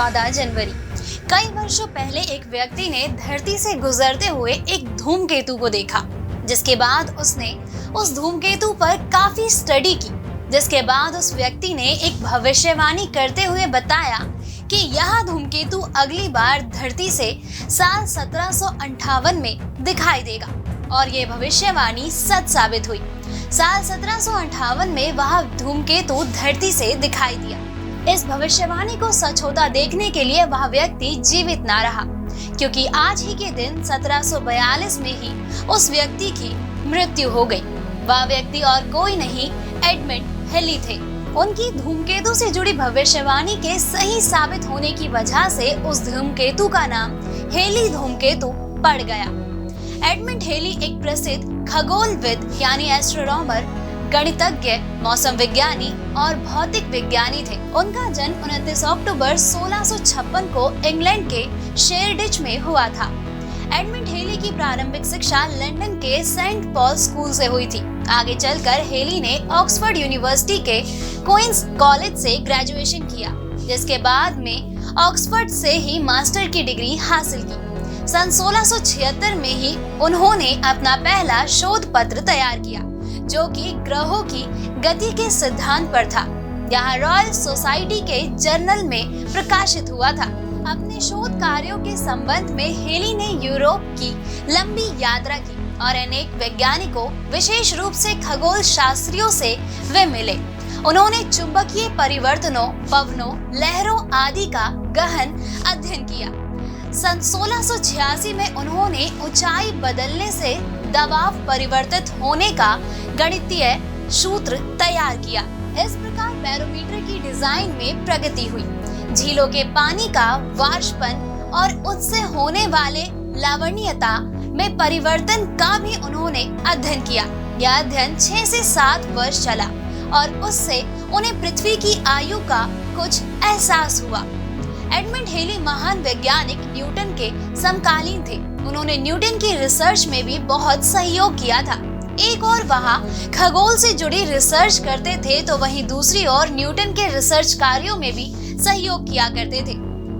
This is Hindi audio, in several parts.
14 जनवरी। कई वर्षों पहले एक व्यक्ति ने धरती से गुजरते हुए एक धूमकेतु को देखा, जिसके बाद उसने उस धूमकेतु पर काफी स्टडी की। जिसके बाद उस व्यक्ति ने एक भविष्यवाणी करते हुए बताया कि यह धूमकेतु अगली बार धरती से साल 1758 में दिखाई देगा, और ये भविष्यवाणी सच साबित हुई। साल 1758 में वह धूमकेतु धरती से दिखाई दिया। इस भविष्यवाणी को सच होता देखने के लिए वह व्यक्ति जीवित ना रहा, क्योंकि आज ही के दिन 1742 में ही उस व्यक्ति की मृत्यु हो गई। वह व्यक्ति और कोई नहीं, एडमंड हेली थे। उनकी धूमकेतु से जुड़ी भविष्यवाणी के सही साबित होने की वजह से उस धूमकेतु का नाम हेली धूमकेतु पड़ गया। एडमंड हेली एक प्रसिद्ध खगोलविद यानी एस्ट्रोनॉमर, गणितज्ञ, मौसम विज्ञानी और भौतिक विज्ञानी थे। उनका जन्म 29 अक्टूबर 1656 को इंग्लैंड के शेरडिच में हुआ था। एडमंड हेली की प्रारंभिक शिक्षा लंदन के सेंट पॉल स्कूल से हुई थी। आगे चलकर हेली ने ऑक्सफोर्ड यूनिवर्सिटी के क्वींस कॉलेज से ग्रेजुएशन किया, जिसके बाद में ऑक्सफोर्ड से ही मास्टर की डिग्री हासिल की। सन 1676 में ही उन्होंने अपना पहला शोध पत्र तैयार किया, जो कि ग्रहों की गति के सिद्धांत पर था। यह रॉयल सोसाइटी के जर्नल में प्रकाशित हुआ था। अपने शोध कार्यों के संबंध में हेली ने यूरोप की लंबी यात्रा की और अनेक वैज्ञानिकों, विशेष रूप से खगोल शास्त्रियों से वे मिले। उन्होंने चुंबकीय परिवर्तनों, पवनों, लहरों आदि का गहन अध्ययन किया। सन 1686 में उन्होंने ऊंचाई बदलने से दबाव परिवर्तित होने का गणितीय सूत्र तैयार किया। इस प्रकार बैरोमीटर की डिजाइन में प्रगति हुई। झीलों के पानी का वाष्पन और उससे होने वाले लवणीयता में परिवर्तन का भी उन्होंने अध्ययन किया। यह अध्ययन 6 से 7 वर्ष चला और उससे उन्हें पृथ्वी की आयु का कुछ एहसास हुआ। एडमंड हेली महान वैज्ञानिक न्यूटन के समकालीन थे। उन्होंने न्यूटन की रिसर्च में भी बहुत सहयोग किया था। एक और वहाँ खगोल से जुड़ी रिसर्च करते थे, तो वहीं दूसरी ओर न्यूटन के रिसर्च कार्यों में भी सहयोग किया करते थे।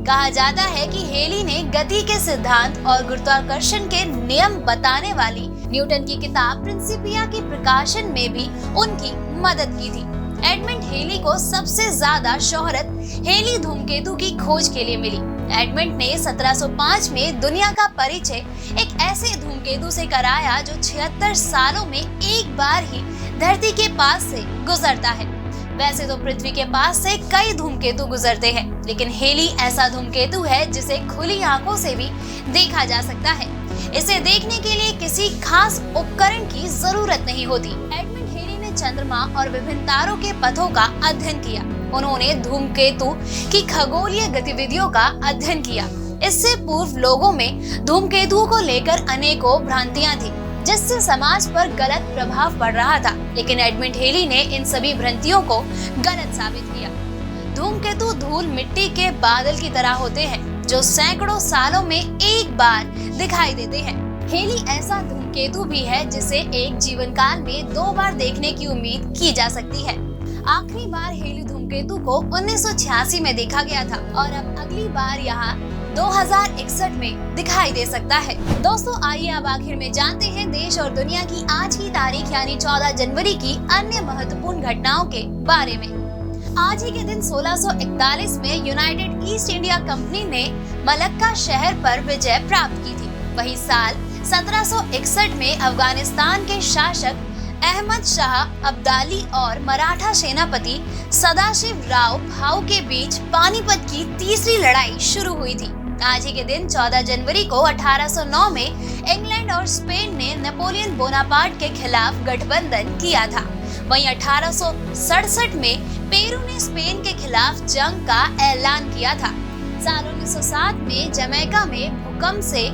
कहा जाता है कि हेली ने गति के सिद्धांत और गुरुत्वाकर्षण के नियम बताने वाली न्यूटन की किताब प्रिंसिपिया के प्रकाशन में भी उनकी मदद की थी। एडमंड हेली को सबसे ज्यादा शोहरत हेली धूमकेतु की खोज के लिए मिली। एडमंड ने 1705 में दुनिया का परिचय एक ऐसे धूमकेतु से कराया जो 76 सालों में एक बार ही धरती के पास से गुजरता है। वैसे तो पृथ्वी के पास से कई धूमकेतु गुजरते हैं, लेकिन हेली ऐसा धूमकेतु है जिसे खुली आंखों से भी देखा जा सकता है। इसे देखने के लिए किसी खास उपकरण की जरूरत नहीं होती। एडमंड हेली ने चंद्रमा और विभिन्न तारों के पथों का अध्ययन किया। उन्होंने धूमकेतु की खगोलीय गतिविधियों का अध्ययन किया। इससे पूर्व लोगों में धूमकेतुओं को लेकर अनेकों भ्रांतियां थी, जिससे समाज पर गलत प्रभाव पड़ रहा था, लेकिन एडमंड हेली ने इन सभी भ्रांतियों को गलत साबित किया। धूमकेतु धूल मिट्टी के बादल की तरह होते हैं, जो सैकड़ों सालों में एक बार दिखाई देते हैं। हेली ऐसा धूमकेतु भी है जिसे एक जीवन काल में 2 बार देखने की उम्मीद की जा सकती है। आखिरी बार हेली धूमकेतु को 1986 में देखा गया था और अब अगली बार यहाँ 2061 में दिखाई दे सकता है। दोस्तों, आइए अब आखिर में जानते हैं देश और दुनिया की आज की तारीख यानी 14 जनवरी की अन्य महत्वपूर्ण घटनाओं के बारे में। आज ही के दिन 1641 में यूनाइटेड ईस्ट इंडिया कंपनी ने मलक्का शहर पर विजय प्राप्त की थी। वही साल 1761 में अफगानिस्तान के शासक अहमद शाह अब्दाली और मराठा सेनापति सदाशिव राव भाऊ के बीच पानीपत की तीसरी लड़ाई शुरू हुई थी। आज ही के दिन 14 जनवरी को 1809 में इंग्लैंड और स्पेन ने नेपोलियन बोनापार्ट के खिलाफ गठबंधन किया था। वहीं 1867 में पेरू ने स्पेन के खिलाफ जंग का ऐलान किया था। साल 1907 में जमैका में भूकंप से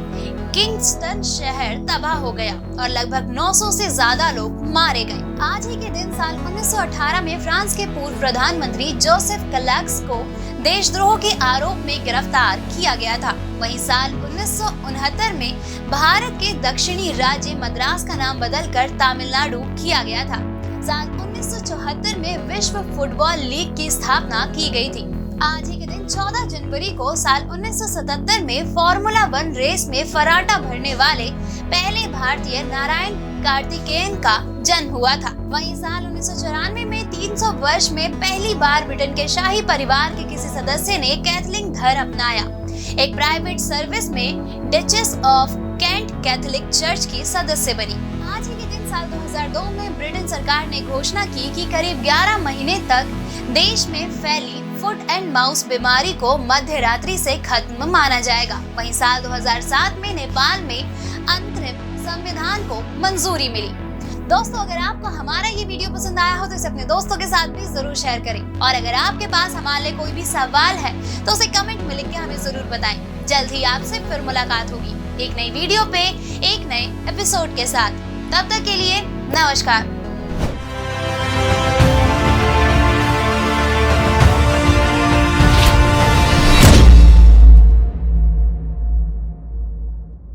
किंगस्टन शहर तबाह हो गया और लगभग 900 से ज्यादा लोग मारे गए। आज ही के दिन साल 1918 में फ्रांस के पूर्व प्रधानमंत्री जोसेफ कलाक्स को देशद्रोह के आरोप में गिरफ्तार किया गया था। वहीं साल 1969 में भारत के दक्षिणी राज्य मद्रास का नाम बदलकर तमिलनाडु किया गया था। साल 1974 में विश्व फुटबॉल लीग की स्थापना की गई थी। आज ही के दिन 14 जनवरी को साल 1977 में फार्मूला 1 रेस में फराटा भरने वाले पहले भारतीय नारायण कार्तिकेयन का जन्म हुआ था। वहीं साल 1994 में 300 वर्ष में पहली बार ब्रिटेन के शाही परिवार के किसी सदस्य ने कैथोलिक धर्म अपनाया। एक प्राइवेट सर्विस में Duchess of Kent Catholic church की सदस्य बनी। आज ही के दिन साल 2002 में ब्रिटेन सरकार ने घोषणा की कि करीब 11 महीने तक देश में फैली फुट एंड माउथ बीमारी को मध्य रात्रि से खत्म माना जाएगा। वहीं साल 2007 में नेपाल में अंतरिम संविधान को मंजूरी मिली। दोस्तों, अगर आपको हमारा ये वीडियो पसंद आया हो तो इसे अपने दोस्तों के साथ भी जरूर शेयर करें और अगर आपके पास हमारे लिए कोई भी सवाल है तो उसे कमेंट में लिख के हमें जरूर बताएं। जल्द ही आपसे फिर मुलाकात होगी एक नई वीडियो पे एक नए एपिसोड के साथ। तब तक के लिए नमस्कार।